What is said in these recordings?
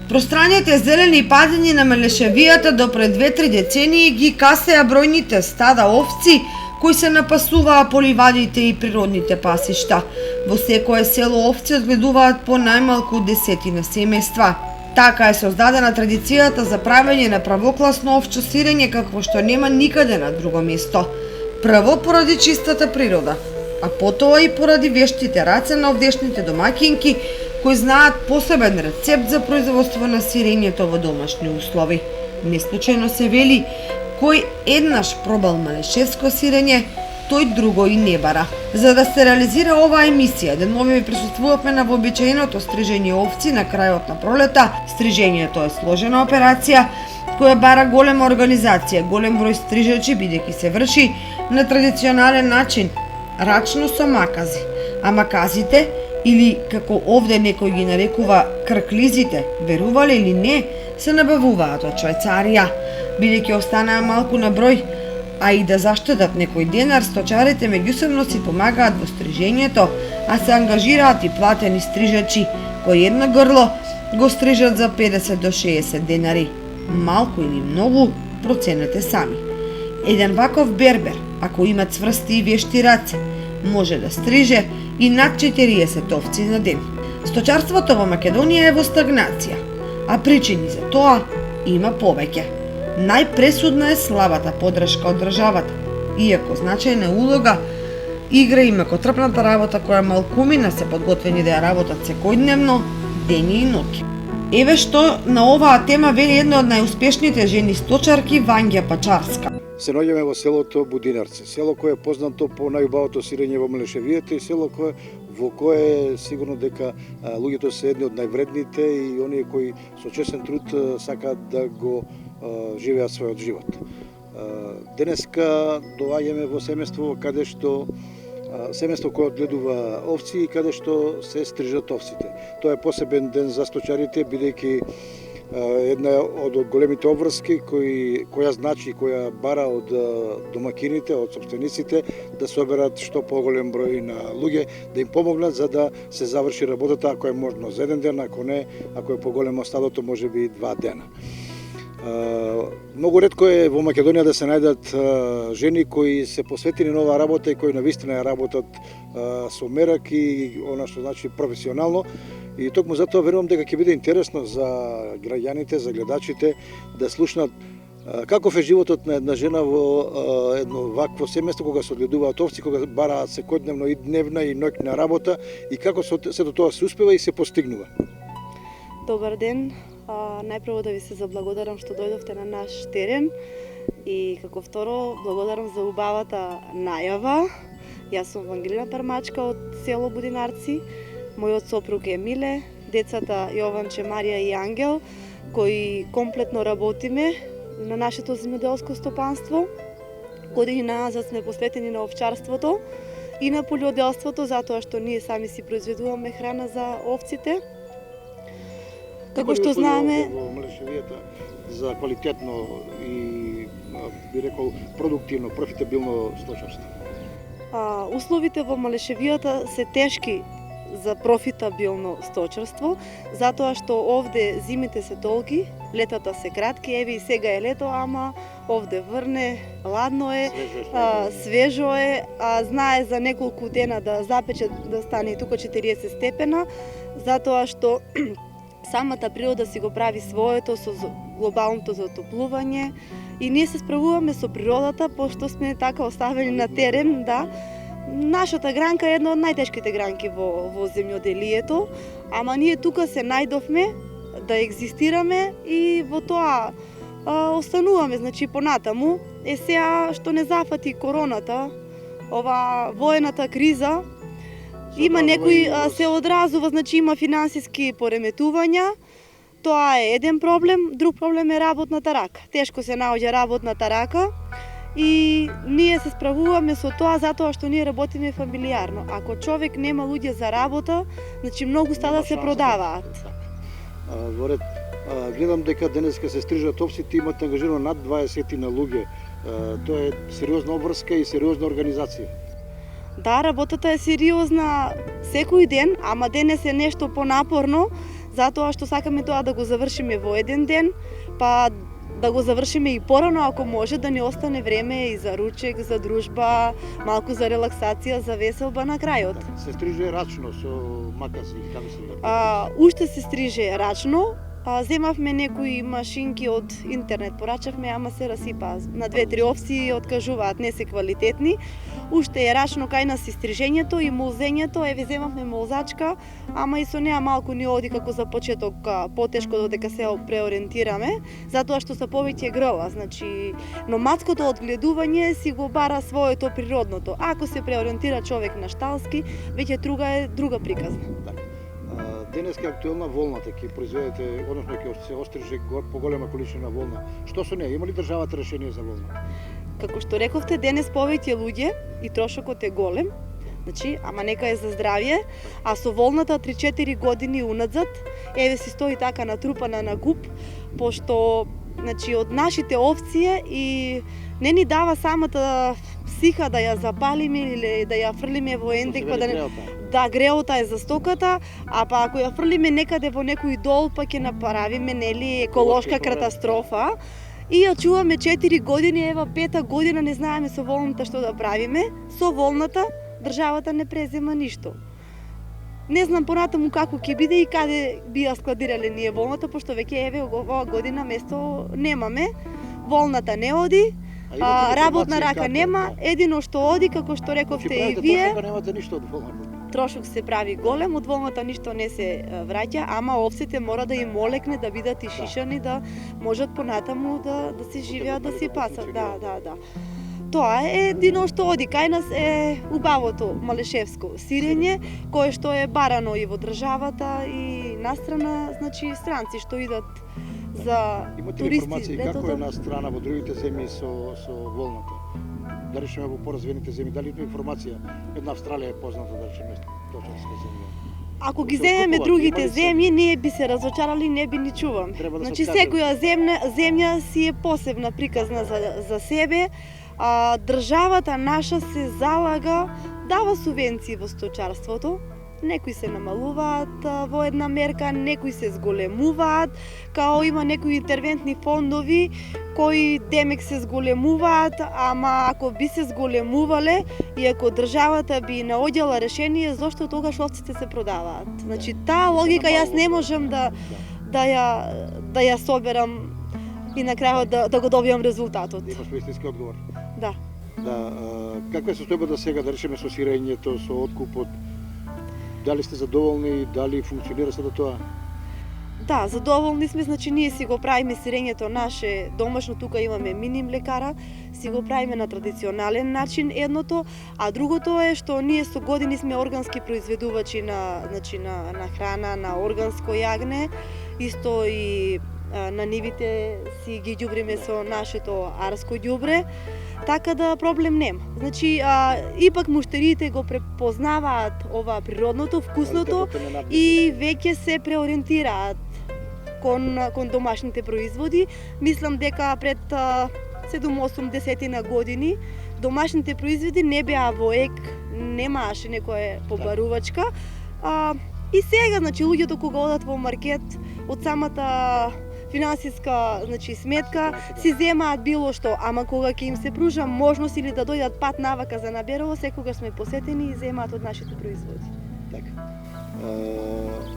Пространjите зелени пазини на Мелешевијата до пред 2-3 децении ги касеа бројните стада овци кои се напасуваа по ливадите и природните пасишта. Во секое село овци одгледуваат по најмалку 10 семејства. Така е создадена традицијата за правење на правокласно овчо сирење какво што нема никаде на друго место. Прво поради чистата природа, а потоа и поради вештите раце на овдешните домаќинки кои знаат посебен рецепт за производство на сирењето во домашни услови. Неслучајно се вели, кој еднаш пробал малешевско сирење, тој друго и не бара. За да се реализира оваа емисија, денмове присуствувавме на вообичаеното стрижење овци на крајот на пролета. Стрижењето е сложена операција која бара голема организација, голем број стрижачи бидејќи се врши на традиционален начин, рачно со макази. А маказите, или како овде некој ги нарекува крклизите, верувале или не, се набавуваат од Швајцарија. Бидејќи останаа малку на број, а и да заштедат некој денар, сточарите меѓусебно си помагаат во стрижењето, а се ангажираат и платени стрижачи, кои едно грло го стрижат за 50 до 60 денари. Малку или многу, проценете сами. Еден ваков бербер, ако има цврсти и вешти раце, може да стриже и над 40 овци на ден. Сточарството во Македонија е во стагнација, а причини за тоа има повеќе. Најпресудна е слабата поддршка од државата, иако значајна улога игра и мекотрпната работа која малкумина се подготвени да ја работат секојдневно, дењи и ноќи. Еве што на оваа тема вели една од најуспешните жени сточарки Вања Пачарска. Се наоѓаме во селото Будинарци, село кое е познато по најубавото сирење во Мелешевијата и село во кое сигурно дека луѓето се едни од највредните и оние кои со честен труд сакаат да го живеат својот живот. Денеска доаѓаме во семејство каде што семејство кое одгледува овци и каде што се стрижат овците. Тоа е посебен ден за сточарите, бидејќи една од големите обврски која значи, која бара од домакините, од собствениците да соберат што поголем број на луѓе, да им помогнат за да се заврши работата, ако е можно за еден ден, ако не, ако е поголемо стадото, можеби и 2 дена. Многу ретко е во Македонија да се најдат жени кои се посветени на оваа работа и кои навистина ја работат со мерак и она што значи професионално. И токму затоа верувам дека ќе биде интересно за граѓаните, за гледачите да слушнат каков е животот на една жена во едно вакво семејство кога се одгледуваат овци, кога бараат секојдневно и дневна и ноќна работа и како сето тоа се успева и се постигнува. Добар ден. Најпрво да ви се заблагодарам што дојдовте на наш терен и како второ благодарам за убавата најава. Јас сум Вангелина Пармачка од село Будинарци. Мојот сопруг е Миле, децата Јованче, Марија и Ангел, кои комплетно работиме на нашето земјоделско стопанство. Години назад сме посветени на овчарството и на полјоделството, затоа што ние сами си произведуваме храна за овците. Како што знаеме во Мелешевијата за квалитетно и би рекол продуктивно, профитабилно сточарство. Условите во Мелешевијата се тешки за профитабилно сточарство, затоа што овде зимите се долги, летата се кратки, еве и сега е лето, ама овде врне, ладно е, свежо е, знае за неколку дена да запече да стане и тука 40 степена, затоа што самата природа си го прави своето со глобалното затоплување и ние се справуваме со природата, пошто сме така оставени на терен, да. Нашата гранка е една од најтешките гранки во земјоделието, ама ние тука се најдовме да екзистираме и во тоа остануваме, значи понатаму. Сега што не зафати короната, ова воената криза, има некои се одразува, значи има финансиски пореметувања. Тоа е еден проблем, друг проблем е работната рака. Тешко се наоѓа работната рака и ние се справуваме со тоа затоа што ние работиме фамилиарно. Ако човек нема луѓе за работа, значи многу стада се продаваат. Воред, гледам дека денеска се стрижат овците, имате ангажирано над 20 на луѓе. Тоа е сериозна обврска и сериозна организација. Да, работата е сериозна секој ден, ама денес е нешто понапорно, затоа што сакаме тоа да го завршиме во еден ден, па да го завршиме и порано ако може, да ни остане време и за ручек, за дружба, малку за релаксација, за веселба на крајот. Се стриже рачно со макас и како се Уште се стриже рачно. Земавме некои машинки од интернет, порачавме, ама се расипа. На 2-3 овци откажуваат, не се квалитетни. Уште е рачно кај нас и стрижењето и молзењето, еве земавме молзачка, ама и со неа малку ни оди како за почеток потешко додека се преориентираме, затоа што се повеќе грла, значи номадското одгледување си го бара своето природното. Ако се преориентира човек на шталски, веќе друга приказна. Денеска е актуелна волната, ќе произведете, односно ќе се остриже поголема количина волна. Што со неа? Има ли државата решение за волна? Како што рековте, денес повеќе луѓе и трошокот е голем, значи, ама нека е за здравје, а со волната 3-4 години уназад, еве си стои така натрупана на куп, пошто значи од нашите овци и не ни дава самата психа да ја запалиме или да ја фрлиме во ендек, па да греота е за стоката, а па ако ја фрлиме некаде во некој дол, па ќе направиме нели еколошка катастрофа. И ја чуваме 4 години, ева 5-та година не знаеме со волната што да правиме. Со волната државата не презема ништо. Не знам понатаму како ќе биде и каде би ја складирале ние волната, пошто веќе еве оваа година место немаме. Волната не оди, работна рака нема, едино што оди, како што рековте и вие, немате ништо од волната. Трошок се прави голем, од волната ништо не се враќа, ама овците мора да им олекне да бидат ишишани, да можат понатаму да се живеат, да си пасат. Да. Тоа е едино што оди кај нас е убавото малешевско сирење, кое што е барано и во државата и настрана, значи странци што идат за туристи. Имате ли информации како е настрана во другите земји со волната? Да речеме во поразвиените земји, дали има информација? Една Австралија е позната, да речеме, точарска земја. Ако ги земеме другите земји, ние би се разочарали, не би ни чувам. Значи секоја земја си е посебна приказна за себе. Државата наша се залага, дава субвенции во сточарството. Некои се намалуваат во една мерка, некои се зголемуваат, као има некои интервентни фондови кои демек се зголемуваат, ама ако би се зголемувале и ако државата би наоѓала решение, зошто тогаш овците се продаваат? Значи таа логика јас не можам да ја соберам и на крајот да го добијам резултатот. Имаш истински одговор? Да. Каква е состојбата сега, да речеме, со сирењето, со откупот? Дали сте задоволни, дали функционира sada тоа? Да, задоволни сме, значи ние си го правиме сирењето наше домашно, тука имаме мини млекара, си го правиме на традиционален начин едното, а другото е што ние со години сме органски произведувачи на храна, на органско јагне, исто и на нивите си ги ѓубриме со нашето арско ѓубре, така да проблем нема. Значи, ипак муштериите го препознаваат ова природното, вкусното и веќе се преориентираат кон домашните производи. Мислам дека пред 7-80 на години домашните производи не беа во ек, немаше некоја побарувачка. И сега, значи, луѓето кога одат во маркет, од самата финансиска, значи, сметка, си земаат било што, ама кога ќе им се пружа можност или да дојдат пат навака за наберово, секогаш сме посетени и земаат од нашите производи. Така.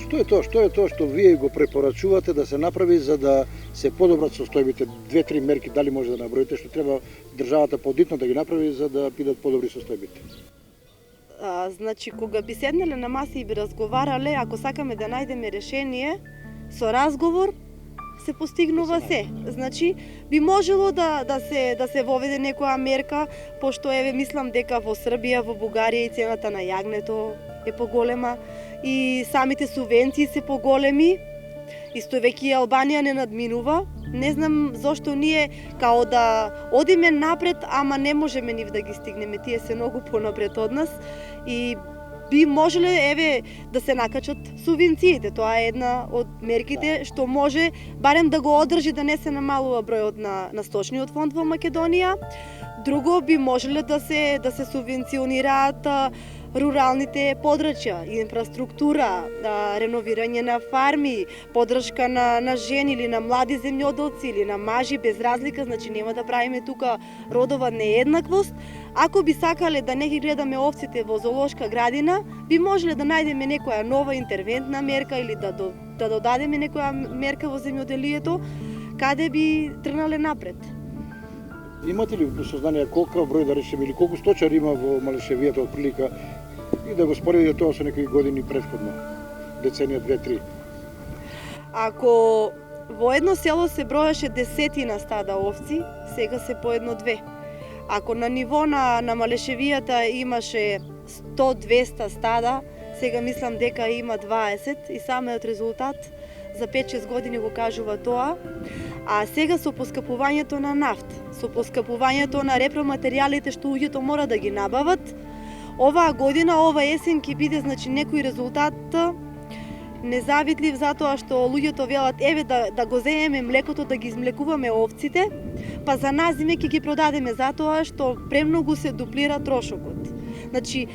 Што е тоа што вие го препорачувате да се направи за да се подобрат состојбите? 2-3 мерки дали може да наброите што треба државата подитно да ги направи за да бидат подобри состојбите? Значи, кога би седнале на маса и би разговарале, ако сакаме да најдеме решение, со разговор се постигнува се. Значи, би можело да се воведе некоја мерка, пошто еве мислам дека во Србија, во Бугарија и цената на јагнето е поголема и самите субвенции се поголеми. Исто веќе Албанија не надминува. Не знам зошто ние као да одиме напред, ама не можеме нив да ги стигнеме. Тие се многу понапред од нас и би можеле еве да се накачат субвенциите. Тоа е една од мерките што може барем да го одржи да не се намалува бројот на сточниот фонд во Македонија. Друго би можеле да се субвенционираат руралните подрачја, инфраструктура, реновирање на фарми, поддршка на жени или на млади земјоделци или на мажи без разлика, значи нема да правиме тука родова нееднаквост. Ако би сакале да не ги гледаме овците во зоолошка градина, би можеле да најдеме некоја нова интервентна мерка или да додадеме некоја мерка во земјоделието, каде би тргнале напред. Имате ли сознание колку број да речеме или колку сточари има во Малешевијата од прилика и да го споредите тоа со некои години претходно, деценија 2-3? Ако во едно село се броеше десетина стада овци, сега се по 1-2. Ако на ниво на Малешевијата имаше 100-200 стада, сега мислам дека има 20 и самиот резултат за 5-6 години го кажува тоа. А сега со поскапувањето на нафт, со поскапувањето на репроматеријалите што луѓето мора да ги набават, оваа година, ова есен ќе биде значи некој резултат незавидлив затоа што луѓето велат еве да го земеме млекото, да ги измлекуваме овците, па за нас зиме ќе ги продадеме затоа што премногу се дуплира трошокот. Значи,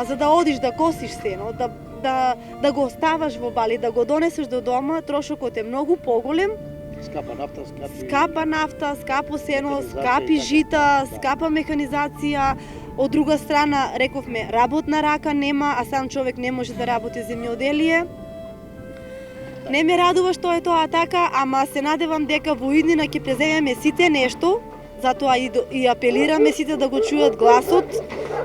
за да одиш да косиш сено, да го оставаш во бали, да го донесеш до дома, трошокот е многу поголем. Скапа нафта, скапо сено, скапи жита, скапа механизација. Од друга страна, рековме, работна рака нема, а сам човек не може да работи земјоделие. Не ме радува што е тоа така, ама се надевам дека во иднина ќе преземеме сите нешто, затоа и апелираме сите да го чујат гласот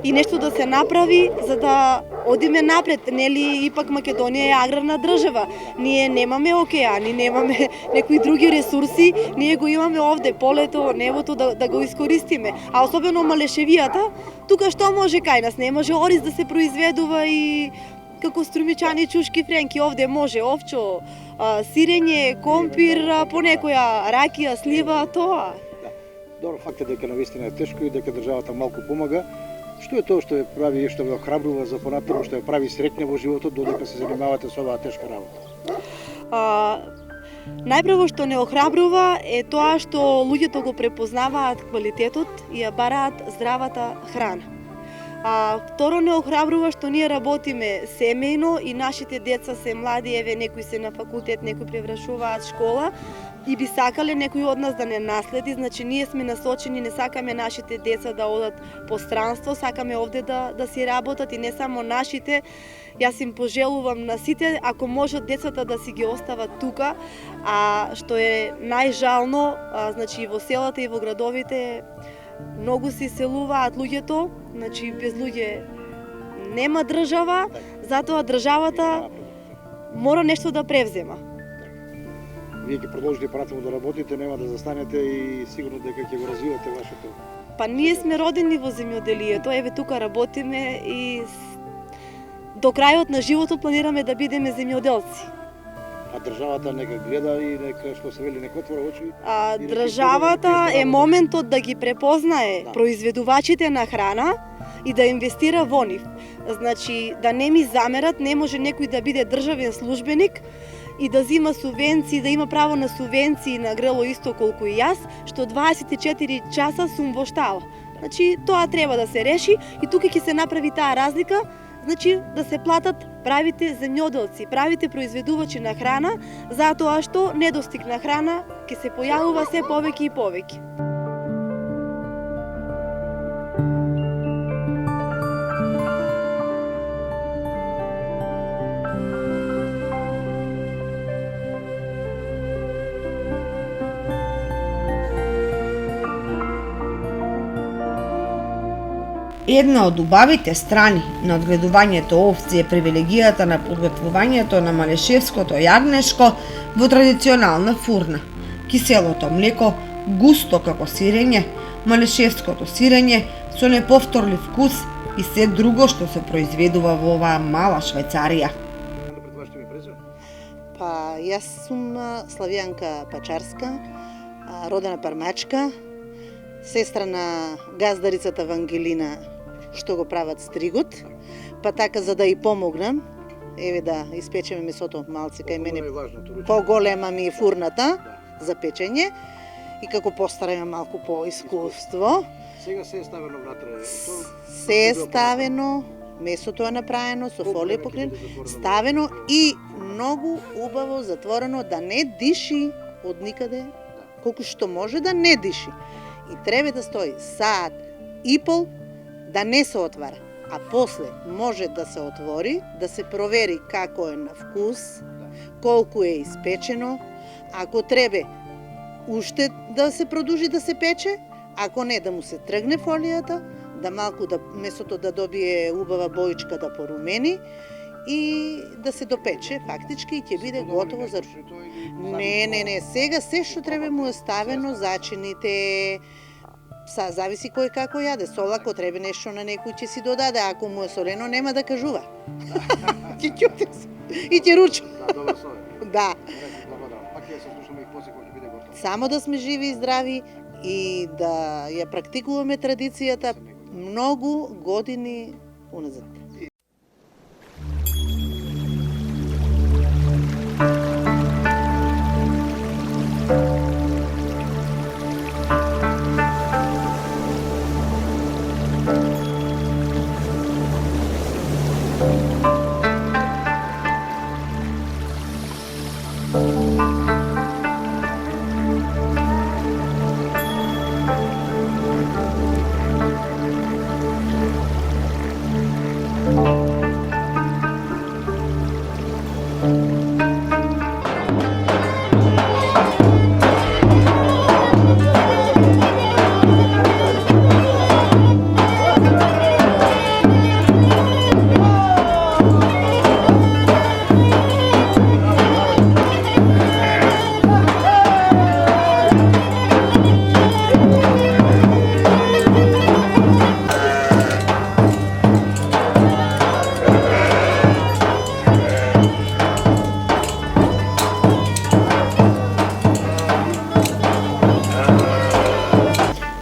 и нешто да се направи за да одиме напред. Нели ипак Македонија е аграрна држава. Ние немаме океани, немаме некои други ресурси, ние го имаме овде полето, небото да го искористиме. А особено Малешевијата, тука што може кај нас? Не може ориз да се произведува и како струмичани, чушки, френки, овде може овчо, сирење, компир, по некоја ракија, слива, тоа. Добро, факт е дека навистина е тешко и дека државата малку помага. Што е тоа што ја прави и што ве охрабрува за понатаму, што ја прави среќна во животот додека се занимавате со оваа тешка работа? Најпрво што не охрабрува е тоа што луѓето го препознаваат квалитетот и ја бараат здравата храна. Второ не охрабрува што ние работиме семејно и нашите деца се млади, еве некои се на факултет, некои превршуваат школа и би сакале некој од нас да не наследи, значи ние сме насочени, не сакаме нашите деца да одат по странство, сакаме овде да си работат и не само нашите. Јас им пожелувам на сите, ако можат децата да си ги остават тука, а што е најжално, значи и во селата и во градовите многу се иселуваат луѓето, значи без луѓе нема држава, затоа државата мора нешто да превзема. Вие ќе продолжите понатаму да работите, нема да застанете и сигурно дека ќе го развивате вашето. Па ние сме родени во земјоделието, еве тука работиме и до крајот на животот планираме да бидеме земјоделци. А државата нека гледа и нека, што се вели, нека отвора очи. Државата е моментот да ги препознае произведувачите на храна и да инвестира во нив. Значи, да не ми замерат, не може некој да биде државен службеник и да зима субвенции, да има право на субвенции на грело исто колку и јас, што 24 часа сум во штала. Значи, тоа треба да се реши и тука ќе се направи таа разлика. Значи, да се платат правите земјоделци, правите произведувачи на храна, затоа што недостиг на храна ќе се појавува се повеќе и повеќе. Една од убавите страни на одгледувањето овци е привилегијата на подготвувањето на малешевското јагнешко во традиционална фурна. Киселото млеко, густо како сирење, малешевското сирење со неповторлив вкус и се друго што се произведува во оваа мала Швајцарија. Па, јас сум Славјанка Пачарска, родена пармачка, сестра на газдарицата Вангелина, што го прават стригот, па така за да и помогнам, еве да испечеме месото малце кај мене, поголема ми фурната за печење и како постараме малку по искуство. Сега се е ставено внатре? Се е ставено, месото е направено со фолија покриено, ставено и многу убаво затворено да не диши од никаде, колку што може да не диши. И треба да стои саат и пол да не се отвара, а после може да се отвори, да се провери како е на вкус, колку е испечено, ако треба уште да се продолжи да се пече, ако не да му се тргне фолијата, да малку да месото да добие убава боичка да порумени и да се допече фактички и ќе биде готово за... Не, сега се што треба му е ставено, зачините, зависи кој како јаде. Сол ако треба нешто на некој ќе си додаде, ако му е солено нема да кажува. Ќе ќути и ќе руча. Да. Само да сме живи и здрави и да ја практикуваме традицијата многу години уназад.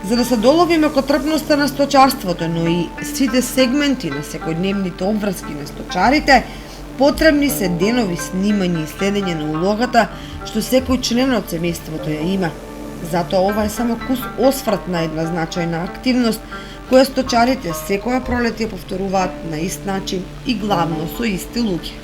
За да се доловиме кон трпноста на сточарството, но и сите сегменти на секојдневните обврски на сточарите, потребни се денови снимање и следење на улогата што секој член од семејството ја има. Затоа ова е само кус осврт на една значајна активност која сточарите секоја пролет ја повторуваат на ист начин и главно со исти луѓе.